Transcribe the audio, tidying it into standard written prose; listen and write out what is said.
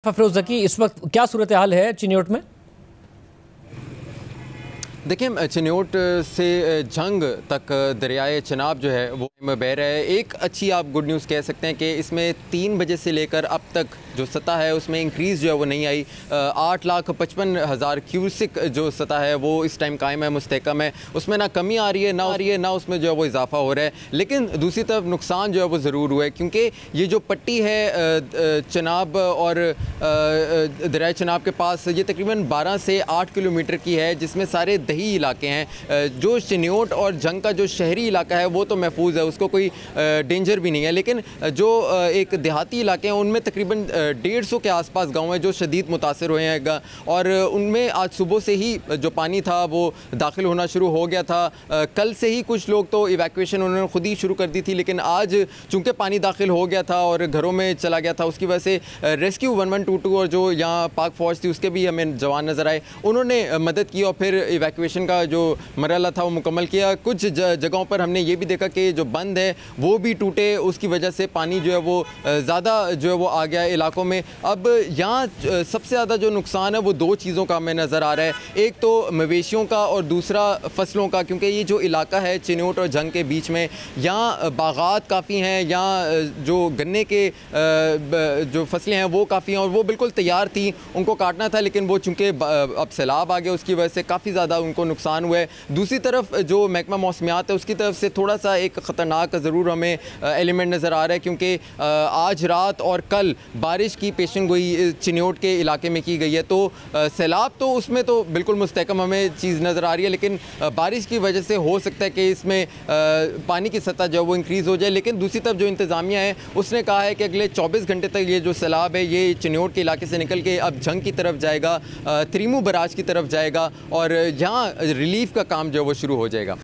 फफरोज ज़की, इस वक्त क्या सूरत हाल है चिन्योट में? देखिए, चिन्योट से जंग तक दरियाए चिनाब जो है वो बह रहा है। एक अच्छी आप गुड न्यूज़ कह सकते हैं कि इसमें 3 बजे से लेकर अब तक जो सतह है उसमें इंक्रीज़ जो है वो नहीं आई। 8,55,000 क्यूसिक जो सतह है वो इस टाइम कायम है, मुस्तहकम है, उसमें ना कमी आ रही है ना उसमें जो है वो इजाफा हो रहा है। लेकिन दूसरी तरफ नुकसान जो है वो ज़रूर हुआ है, क्योंकि ये जो पट्टी है चिनाब और दरियाए चिनाब के पास, ये तकरीबन 12 से 8 किलोमीटर की है, जिसमें सारे दही इलाके हैं। जो चिन्योट और जंग का जो शहरी इलाका है वो तो महफूज है, उसको कोई डेंजर भी नहीं है। लेकिन जो एक देहाती इलाके हैं उनमें तकरीबन 150 के आसपास गांव हैं जो शदीद मुतासर हुए हैं, और उनमें आज सुबह से ही जो पानी था वो दाखिल होना शुरू हो गया था। कल से ही कुछ लोग तो इवैक्यूएशन उन्होंने खुद ही शुरू कर दी थी, लेकिन आज चूँकि पानी दाखिल हो गया था और घरों में चला गया था, उसकी वजह से रेस्क्यू 1122 और जो यहाँ पाक फौज थी उसके भी हमें जवान नज़र आए, उन्होंने मदद की और फिर इवैक्यूएशन का जो मरहला था वो मुकम्मल किया। कुछ जगहों पर हमने ये भी देखा कि जो बंद है वो भी टूटे, उसकी वजह से पानी जो है वो ज़्यादा जो है वो आ गया इलाकों में। अब यहाँ सबसे ज़्यादा जो नुकसान है वो 2 चीज़ों का हमें नज़र आ रहा है, एक तो मवेशियों का और दूसरा फसलों का, क्योंकि ये जो इलाका है चिन्योट और जंग के बीच में, यहाँ बागात काफ़ी हैं, यहाँ जो गन्ने के जो फसलें हैं वो काफ़ी हैं और वो बिल्कुल तैयार थी, उनको काटना था, लेकिन वो चूँकि अब सैलाब आ गया उसकी वजह से काफ़ी ज़्यादा उनको नुकसान हुआ है। दूसरी तरफ जो महकमा मौसमियात है उसकी तरफ से थोड़ा सा एक ख़तरनाक ज़रूर हमें एलिमेंट नज़र आ रहा है, क्योंकि आज रात और कल बारिश की पेशन गोई चिन्योट के इलाके में की गई है। तो सैलाब तो उसमें तो बिल्कुल मुस्तहकम हमें चीज़ नज़र आ रही है, लेकिन बारिश की वजह से हो सकता है कि इसमें पानी की सतह जो है वो इंक्रीज़ हो जाए। लेकिन दूसरी तरफ जो इंतज़ामिया है उसने कहा है कि अगले 24 घंटे तक ये जो सैलाब है ये चिन्योट के इलाके से निकल के अब जंग की तरफ जाएगा, त्रिमू बराज की तरफ जाएगा और यहाँ रिलीफ का काम जो है वो शुरू हो जाएगा।